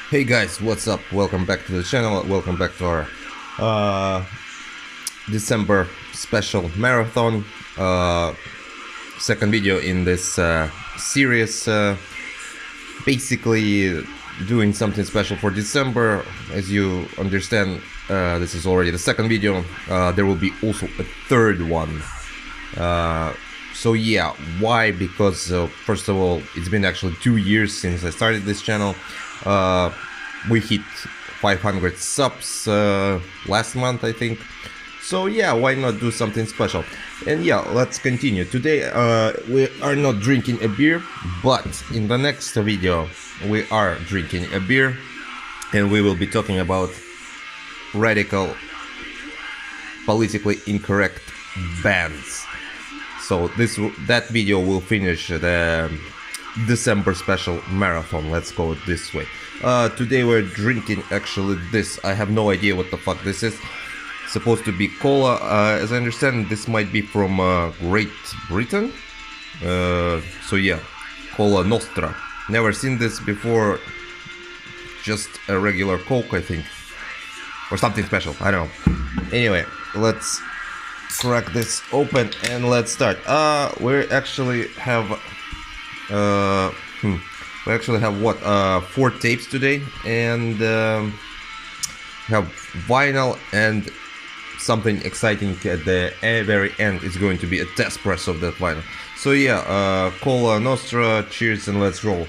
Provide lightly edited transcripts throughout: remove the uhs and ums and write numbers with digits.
Hey guys, what's up? Welcome back to the channel. Welcome back to our December special marathon. Second video in this series. Basically doing something special for December. As you understand, this is already the second video. There will be also a third one. So yeah, why? Because first of all, it's been actually 2 years since I started this channel. We hit 500 subs last month, I think. So yeah, why not do something special? And yeah, let's continue. Today we are not drinking a beer, but in the next video we are drinking a beer, and we will be talking about radical, politically incorrect bands. So that video will finish the December special marathon, let's go it this way. Today we're drinking actually this. I have no idea what the fuck this is. It's supposed to be cola. As I understand, this might be from Great Britain. So yeah, Cola Nostra. Never seen this before. Just a regular Coke, I think. Or something special, I don't know. Anyway, let's crack this open and let's start. We actually have what, 4 tapes today, and have vinyl and something exciting at the very end. Is going to be a test press of that vinyl. So yeah, Cola Nostra, cheers and let's roll.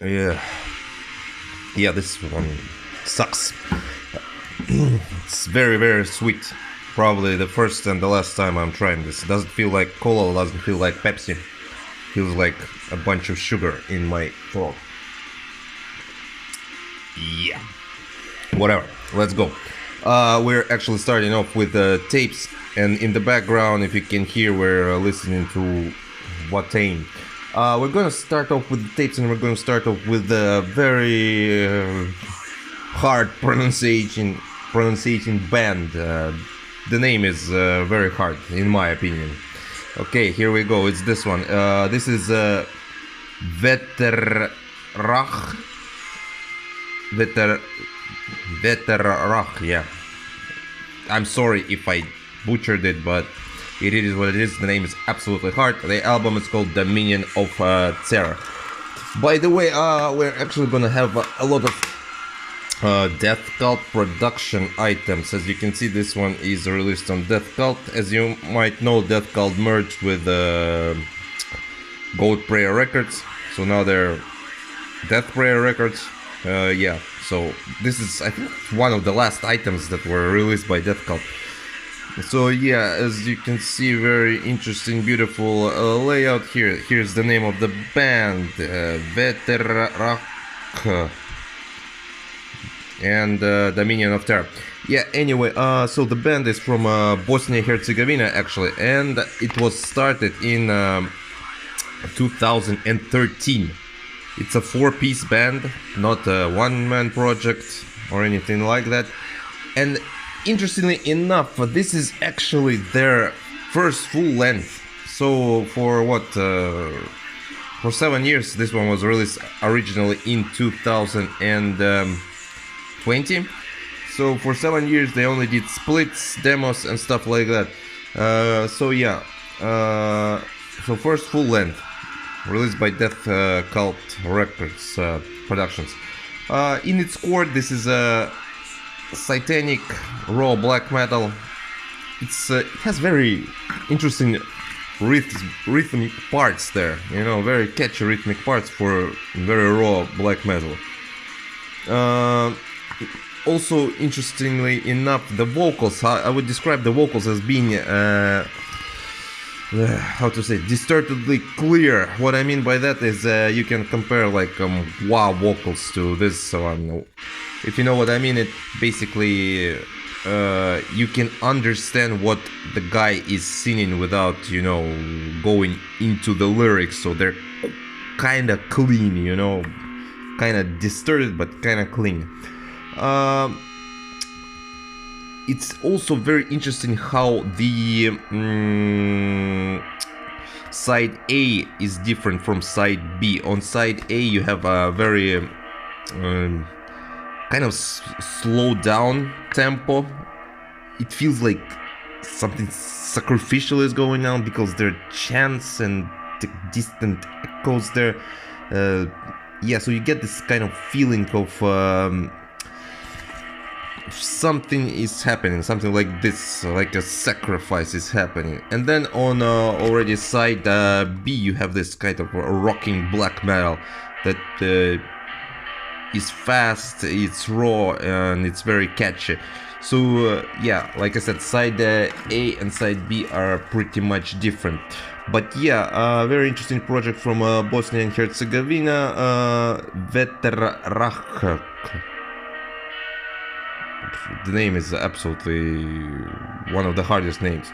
Yeah, this one sucks. It's very sweet. Probably the first and the last time I'm trying this. It doesn't feel like cola, doesn't feel like Pepsi. Feels like a bunch of sugar in my throat. Yeah. Whatever. Let's go. We're actually starting off with the tapes, and in the background, if you can hear, we're listening to Watain. We're gonna start off with the tapes, and we're gonna start off with the very hard pronunciation band. The name is very hard, in my opinion. Okay, here we go. It's this one. This is Vetëvrakh. Vetëvrakh, yeah. I'm sorry if I butchered it, but it is what it is. The name is absolutely hard. The album is called Dominion of Terror. By the way, we're actually gonna have a lot of Death Cult production items. As you can see, this one is released on Death Cult. As you might know, Death Cult merged with Goat Prayer Records, so now they're Death Prayer Records. Yeah, so this is, I think, one of the last items that were released by Death Cult. So yeah, as you can see, very interesting, beautiful layout here. Here's the name of the band, Vetëvrakh and Dominion of Terror. Yeah, anyway, so the band is from Bosnia-Herzegovina actually, and it was started in 2013. It's a 4-piece band, not a one-man project or anything like that. And interestingly enough, this is actually their first full length. So for what, for 7 years, this one was released originally in 2020. So for 7 years they only did splits, demos and stuff like that. So yeah, so first full length released by Death Cult Records Productions. In its core, this is a satanic raw black metal. It has very interesting rhythmic parts there, you know, very catchy rhythmic parts for very raw black metal. Also, interestingly enough, the vocals, I would describe the vocals as being how to say, distortedly clear. What I mean by that is you can compare like wah vocals to this one. If you know what I mean, it basically you can understand what the guy is singing without, you know, going into the lyrics. So they're kind of clean, you know, kind of distorted but kind of clean. It's also very interesting how the side A is different from side B. On side A you have a very kind of slowed down tempo. It feels like something sacrificial is going on because there are chants and distant echoes there. Yeah, so you get this kind of feeling of something is happening, something like this, like a sacrifice is happening. And then on already side B you have this kind of rocking black metal that is fast, it's raw, and it's very catchy. So yeah, like I said, side A and side B are pretty much different. But yeah, very interesting project from Bosnia and Herzegovina, Vetëvrakh. The name is absolutely one of the hardest names.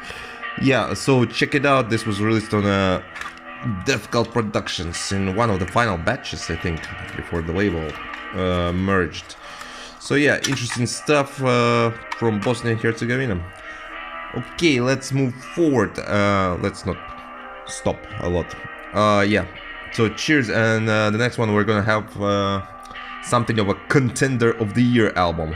Yeah, so check it out. This was released on Kvlt Productions in one of the final batches, I think, before the label merged. So yeah, interesting stuff from Bosnia and Herzegovina. Okay, let's move forward. Let's not stop a lot. Yeah, so cheers. And the next one we're gonna have something of a contender of the year album.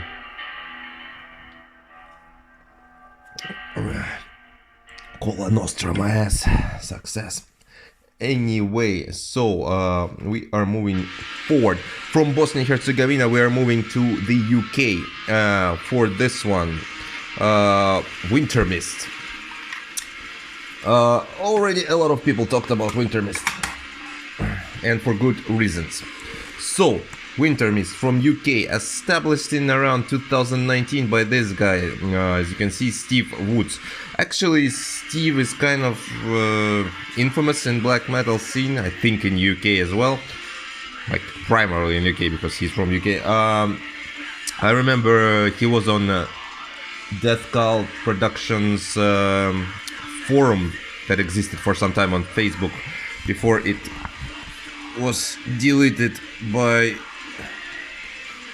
Cola Nostra, my ass. Success. Anyway, so we are moving forward from Bosnia and Herzegovina. We are moving to the UK for this one, Wynter Myst. Already a lot of people talked about Wynter Myst, and for good reasons. So Wynter Myst from UK, established in around 2019 by this guy, as you can see, Steve Woods. Actually, Steve is kind of infamous in black metal scene, I think in UK as well, like primarily in UK because he's from UK. I remember he was on Kvlt Productions forum that existed for some time on Facebook before it was deleted by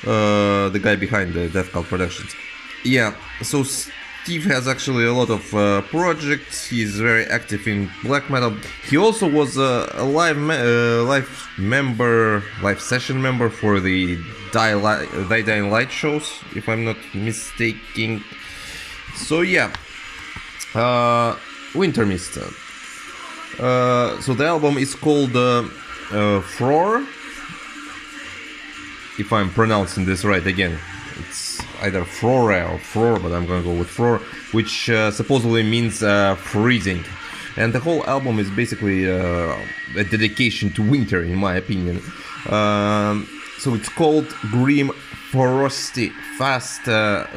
the guy behind the Kvlt Productions. Yeah, so Steve has actually a lot of projects. He's very active in black metal. He also was a live session member for the Dying Light shows, if I'm not mistaken. So yeah, Wynter Myst. So the album is called Frore, if I'm pronouncing this right again. It's either Frore or Frore, but I'm gonna go with Frore, which supposedly means freezing. And the whole album is basically a dedication to winter, in my opinion. So it's called Grim, Frosty, Fast,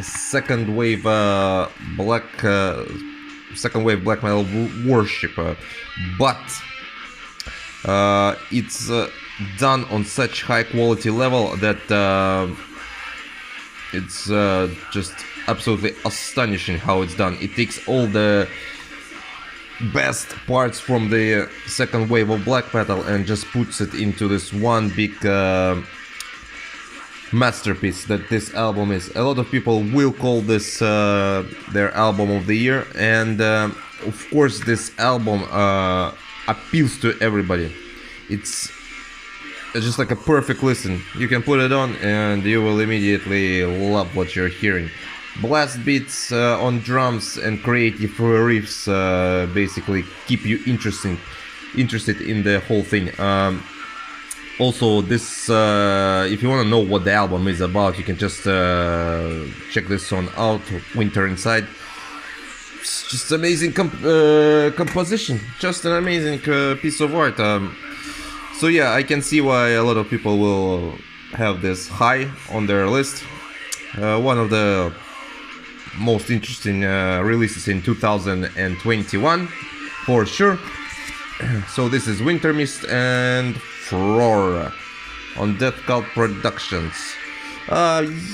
second wave black metal worship, but it's done on such high quality level that it's just absolutely astonishing how it's done. It takes all the best parts from the second wave of black metal and just puts it into this one big masterpiece that this album is. A lot of people will call this their album of the year, and of course this album appeals to everybody. It's just like a perfect listen. You can put it on and you will immediately love what you're hearing. Blast beats on drums and creative riffs basically keep you interested in the whole thing. Also, this if you want to know what the album is about, you can just check this song out, Winter Inside. It's just amazing composition, just an amazing piece of art. So yeah, I can see why a lot of people will have this high on their list. One of the most interesting releases in 2021, for sure. So this is Wynter Myst and Frore on Kvlt Productions.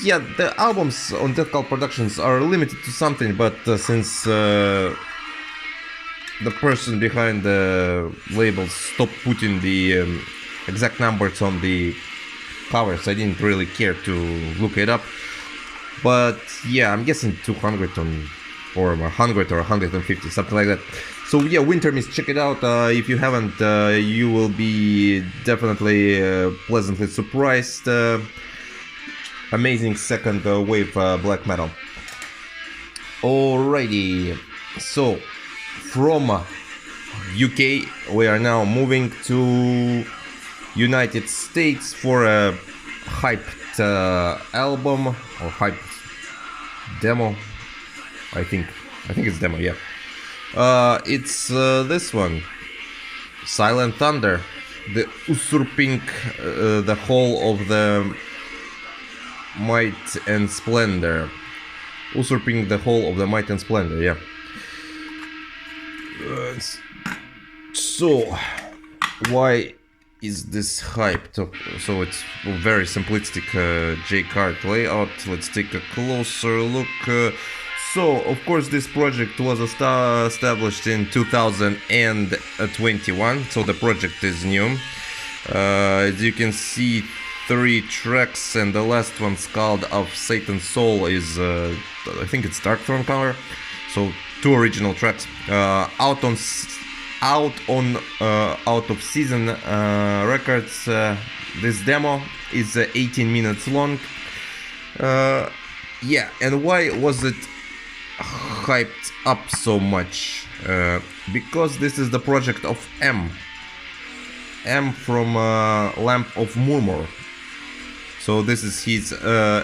Yeah, the albums on Kvlt Productions are limited to something, but since the person behind the label stopped putting the exact numbers on the covers, I didn't really care to look it up. But yeah, I'm guessing 200 or 100 or 150, something like that. So yeah, Wynter Myst, check it out. If you haven't, you will be definitely pleasantly surprised. Amazing second wave black metal. Alrighty, so from UK we are now moving to United States for a hyped album or hyped demo. I think it's demo, yeah. It's this one, Silent Thunder, the usurping the whole of the might and splendor. Usurping the whole of the might and splendor, yeah. So, why is this hyped? So it's very simplistic J-card layout. Let's take a closer look. So, of course, this project was established in 2021, so the project is new. As you can see, 3 tracks, and the last one, Scald of Satan's Soul, is I think it's Dark Throne color. So 2 original tracks out of season records. This demo is 18 minutes long. Yeah, and why was it hyped up so much? Because this is the project of M from Lamp of Murmur. So this is his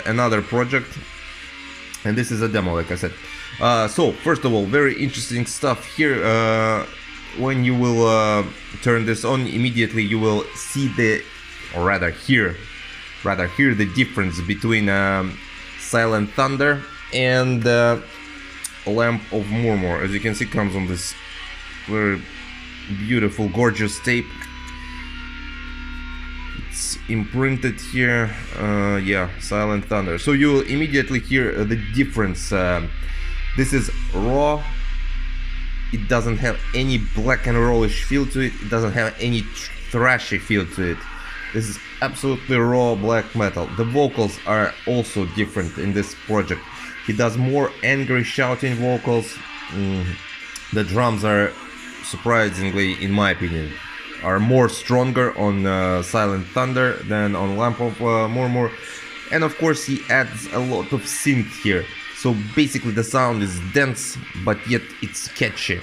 another project, and this is a demo, like I said. So first of all, very interesting stuff here. When you will turn this on, immediately you will see or rather hear the difference between Silent Thunder and Lamp of Murmur. As you can see, comes on this very beautiful, gorgeous tape. It's imprinted here. Yeah, Silent Thunder. So you will immediately hear the difference. This is raw. It doesn't have any black and rollish feel to it. It doesn't have any thrashy feel to it. This is absolutely raw black metal. The vocals are also different in this project. He does more angry shouting vocals. The drums are, surprisingly, in my opinion, are more stronger on Silent Thunder than on Lamp of Murmur. And of course he adds a lot of synth here. So basically the sound is dense, but yet it's catchy.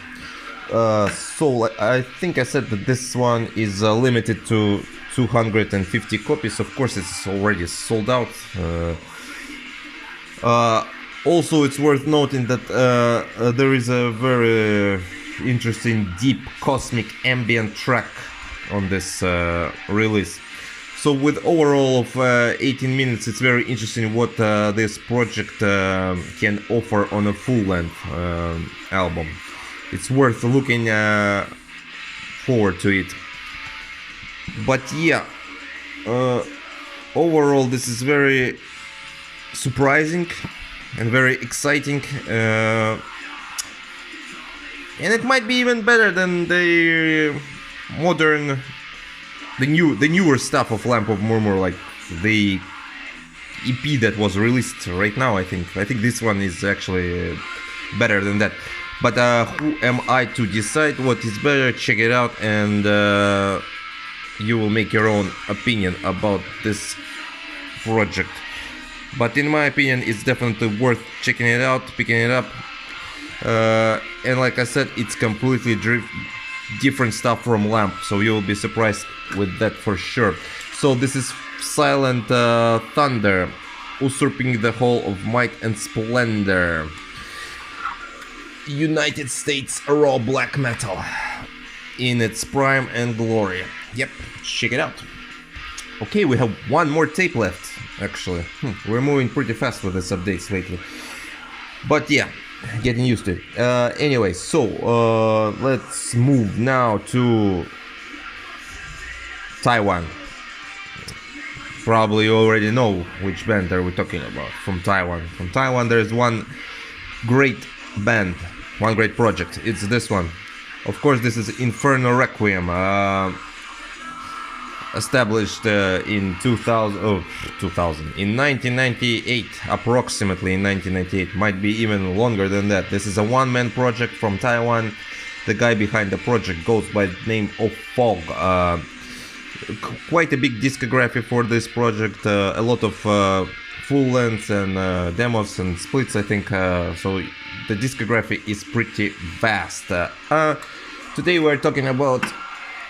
So I think I said that this one is limited to 250 copies. Of course it's already sold out. Also it's worth noting that there is a very interesting deep cosmic ambient track on this release. So with overall of 18 minutes, it's very interesting what this project can offer on a full-length album. It's worth looking forward to it. But yeah, overall this is very surprising and very exciting, and it might be even better than the modern, the newer stuff of Lamp of Murmur, like the EP that was released right now. I think this one is actually better than that. But who am I to decide what is better? Check it out, and you will make your own opinion about this project. But in my opinion, it's definitely worth checking it out, picking it up. And like I said, it's completely different stuff from Lamp, so you'll be surprised with that for sure. So this is Silent Thunder, usurping the whole of might and splendor. United States raw black metal in its prime and glory. Yep, check it out. Okay, we have one more tape left, actually. We're moving pretty fast with these updates lately. But yeah, getting used to it. Anyway, so let's move now to Taiwan. Probably you already know which band are we talking about from Taiwan. From Taiwan there's one great band, one great project. It's this one. Of course, this is Inferno Requiem, established in 1998, approximately in 1998, might be even longer than that. This is a one-man project from Taiwan. the guy behind the project goes by the name of Fog. Quite a big discography for this project, a lot of full lengths and demos and splits, I think, so the discography is pretty vast. Today we're talking about,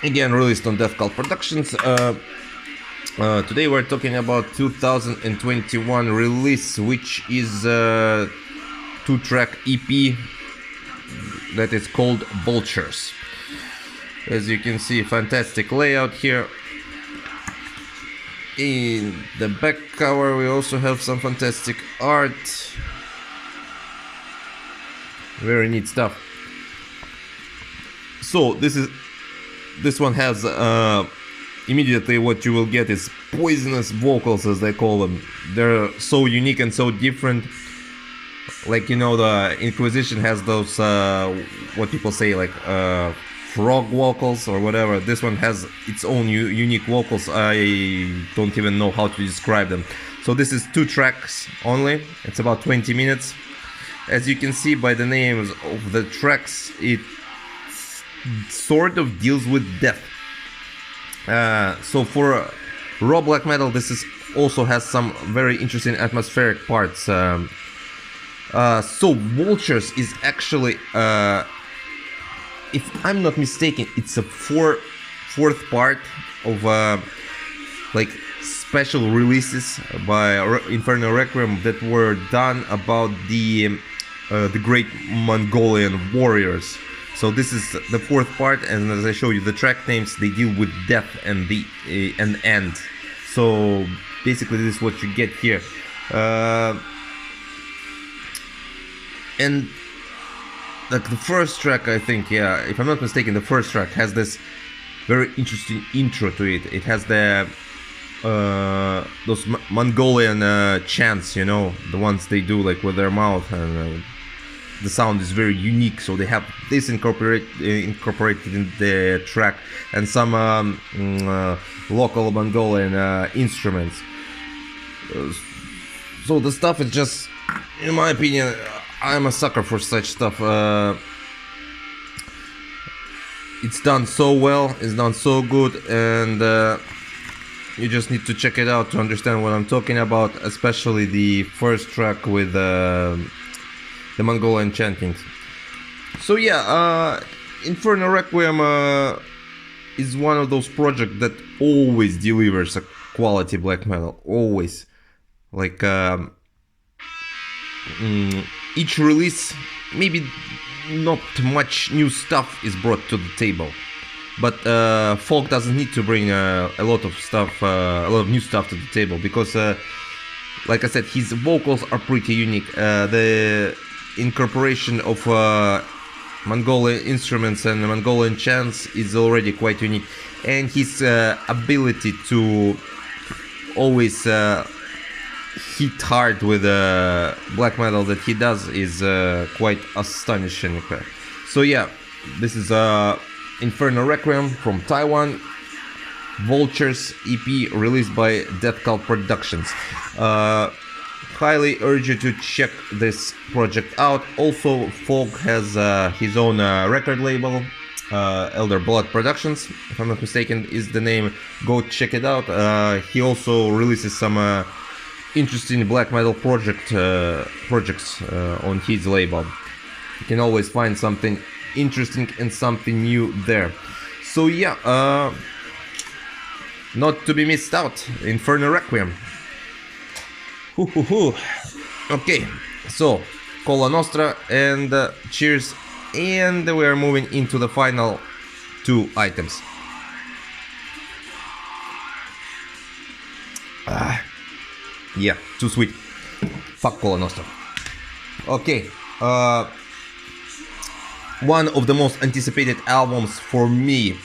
again, released on Kvlt Productions. Today we're talking about 2021 release, which is a 2-track EP that is called Vultures. As you can see, fantastic layout here. In the back cover we also have some fantastic art. Very neat stuff. So this one has immediately what you will get is poisonous vocals, as they call them. They're so unique and so different. Like, you know, the Inquisition has those what people say, like frog vocals or whatever. This one has its own unique vocals. I don't even know how to describe them. So this is 2 tracks only. It's about 20 minutes. As you can see by the names of the tracks, it sort of deals with death. So for raw black metal, this is also has some very interesting atmospheric parts. So Vultures is actually, if I'm not mistaken, it's a fourth part of like special releases by Inferno Requiem that were done about the great Mongolian warriors. So this is the 4th part, and as I show you the track names, they deal with death and the end. So basically this is what you get here. And like the first track, I think, yeah, if I'm not mistaken, the first track has this very interesting intro to it. It has the those Mongolian chants, you know, the ones they do like with their mouth, and the sound is very unique. So they have this incorporated in the track, and some local Mongolian instruments. So the stuff is just, in my opinion, I'm a sucker for such stuff. It's done so well, it's done so good, and you just need to check it out to understand what I'm talking about, especially the first track with the Mongolian chanting. So yeah, Inferno Requiem is one of those projects that always delivers a quality black metal, always. Like each release, maybe not much new stuff is brought to the table, but Folk doesn't need to bring a lot of stuff, a lot of new stuff to the table, because like I said, his vocals are pretty unique. The incorporation of Mongolian instruments and Mongolian chants is already quite unique, and his ability to always hit hard with black metal that he does is quite astonishing. So yeah, this is Inferno Requiem from Taiwan, Vultures EP, released by Kvlt Productions. Highly urge you to check this project out. Also, Folk has his own record label, Elder Blood Productions, if I'm not mistaken is the name. Go check it out. He also releases some interesting black metal projects on his label. You can always find something interesting and something new there. So yeah, not to be missed out, Inferno Requiem. Okay, so Cola Nostra and cheers, and we are moving into the final 2 items. Yeah, too sweet. Fuck Cola Nostra. Okay, one of the most anticipated albums for me.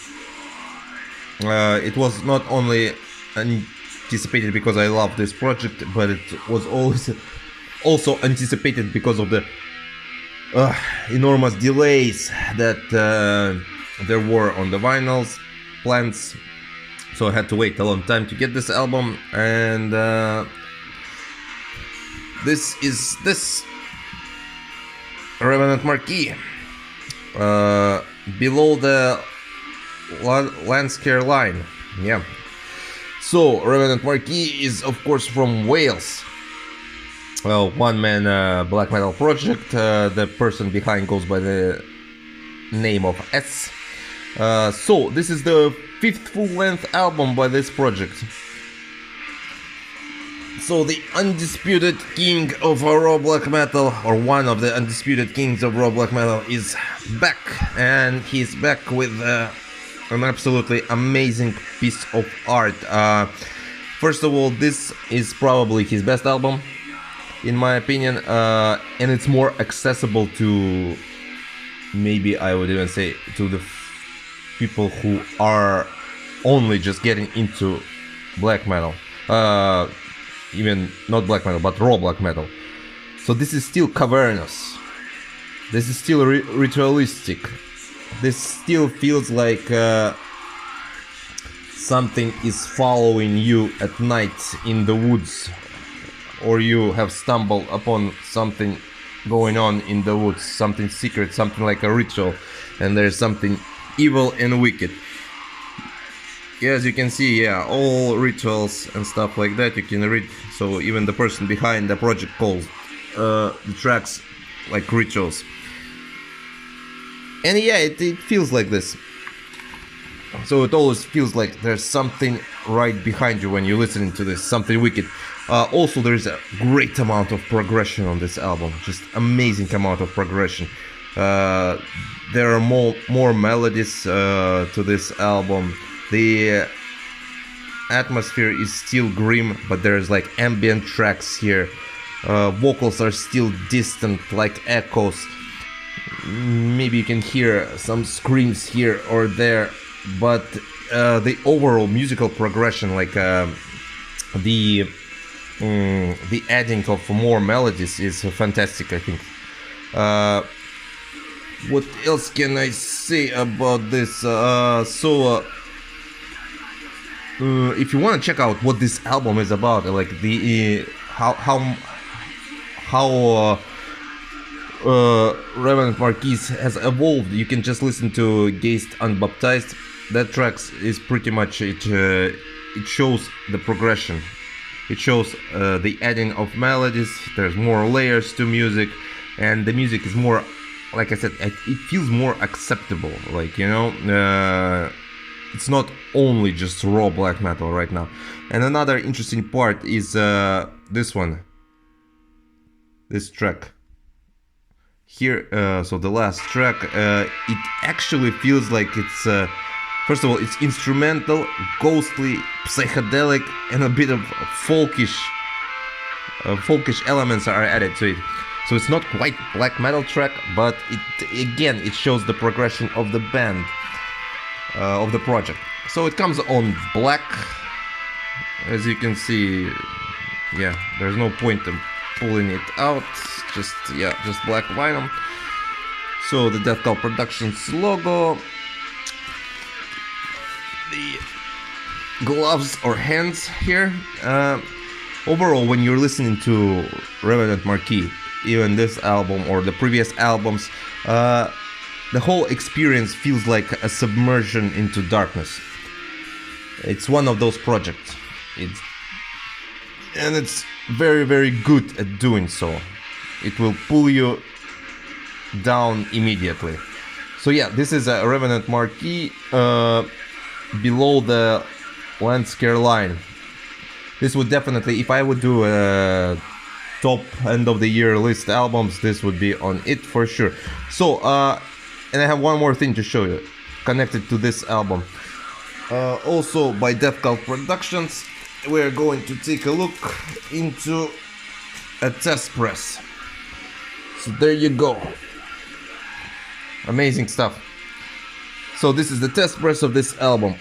It was not only anticipated because I love this project, but it was also anticipated because of the enormous delays that there were on the vinyls plans. So I had to wait a long time to get this album, and this is Revenant Marquee. below the landscape line. Yeah. So Revenant Marquee is of course from Wales. Well, one-man black metal project. The person behind goes by the name of S. So this is the 5th full-length album by this project. So the undisputed king of raw black metal, or one of the undisputed kings of raw black metal, is back, and he's back with an absolutely amazing piece of art. First of all, this is probably his best album, in my opinion, and it's more accessible to, maybe I would even say, to the people who are only just getting into black metal. Even not black metal, but raw black metal. So this is still cavernous. This is still ritualistic. This still feels like something is following you at night in the woods, or you have stumbled upon something going on in the woods, something secret, something like a ritual, and there's something evil and wicked. As you can see, yeah, all rituals and stuff like that you can read. So even the person behind the project calls the tracks like rituals. And yeah, it feels like this. So it always feels like there's something right behind you when you're listening to this, something wicked. Also, there's a great amount of progression on this album, just amazing amount of progression. There are more melodies to this album. The atmosphere is still grim, but there's like ambient tracks here. Vocals are still distant, like echoes. Maybe you can hear some screams here or there, but the overall musical progression, like the adding of more melodies, is fantastic, I think. What else can I say about this? If you want to check out what this album is about, like the how Revenant Marquee has evolved, you can just listen to Gazed Unbaptized. That track is pretty much it. It shows the progression. It shows the adding of melodies. There's more layers to music, and the music is more, like I said, it feels more acceptable. Like, you know. It's not only just raw black metal right now. And another interesting part is this one. This track. Here, so the last track, it actually feels like it's, first of all, it's instrumental, ghostly, psychedelic, and a bit of folkish elements are added to it. So it's not quite black metal track, but it shows the progression of the band. Of the project. So it comes on black, as you can see. Yeah, there's no point in pulling it out, just black vinyl. So the Death Cult Productions logo, the gloves or hands here. Overall, when you're listening to Revenant Marquee, even this album or the previous albums, the whole experience feels like a submersion into darkness. It's one of those projects. It's very, very good at doing so. It will pull you down immediately. So yeah, this is a Revenant Marquee below the landscape line. This would definitely, if I would do a top end of the year list albums, this would be on it for sure. So and I have one more thing to show you, connected to this album. Also by Death Cult Productions, we're going to take a look into a test press. So there you go. Amazing stuff. So this is the test press of this album.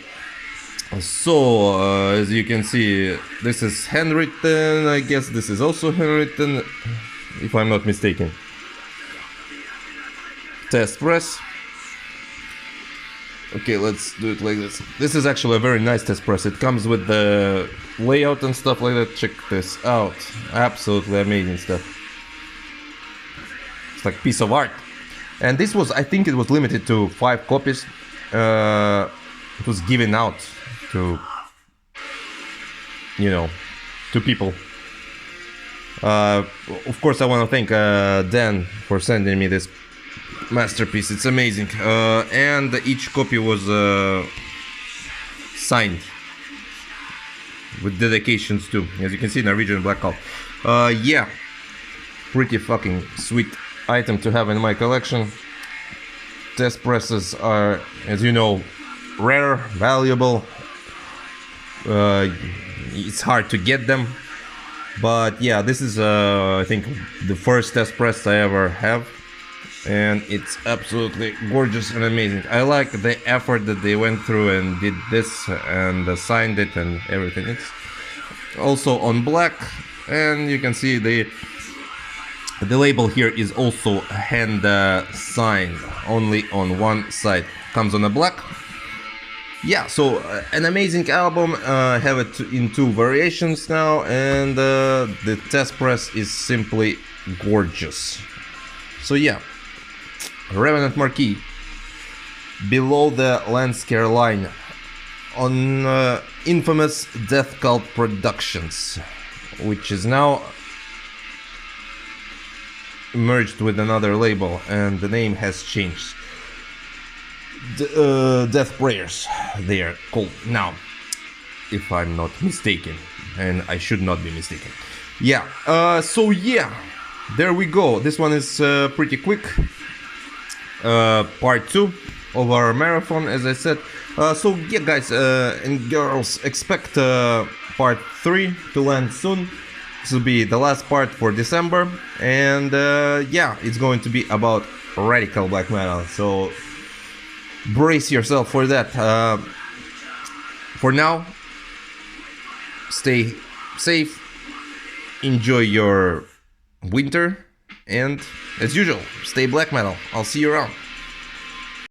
So as you can see, this is handwritten. I guess this is also handwritten, if I'm not mistaken. Test press. Okay, let's do it like this. This is actually a very nice test press. It comes with the layout and stuff like that. Check this out. Absolutely amazing stuff. It's like piece of art. And this was, I think it was limited to 5 copies. It was given out to, you know, to people. Of course, I want to thank Dan for sending me this masterpiece. It's amazing. And each copy was signed with dedications too. As you can see, Norwegian Black Cult. Yeah, pretty fucking sweet item to have in my collection. Test presses are, as you know, rare, valuable. It's hard to get them. But yeah, this is I think the first test press I ever have, and it's absolutely gorgeous and amazing. I like the effort that they went through and did this and signed it and everything. It's also on black, and you can see the label here is also hand signed, only on one side. Comes on a black. Yeah, so an amazing album. Have it in 2 variations now, and the test press is simply gorgeous. So yeah, Revenant Marquee, below the Landscare line, on infamous Death Cult Productions, which is now merged with another label, and the name has changed. Death Prayers, they are called now, if I'm not mistaken, and I should not be mistaken. Yeah, so yeah, there we go. This one is pretty quick. Part 2 of our marathon, as I said. So yeah, guys and girls, expect part 3 to land soon. This will be the last part for December, and yeah, it's going to be about radical black metal. So brace yourself for that. For now, stay safe, enjoy your winter, and as usual, stay black metal. I'll see you around.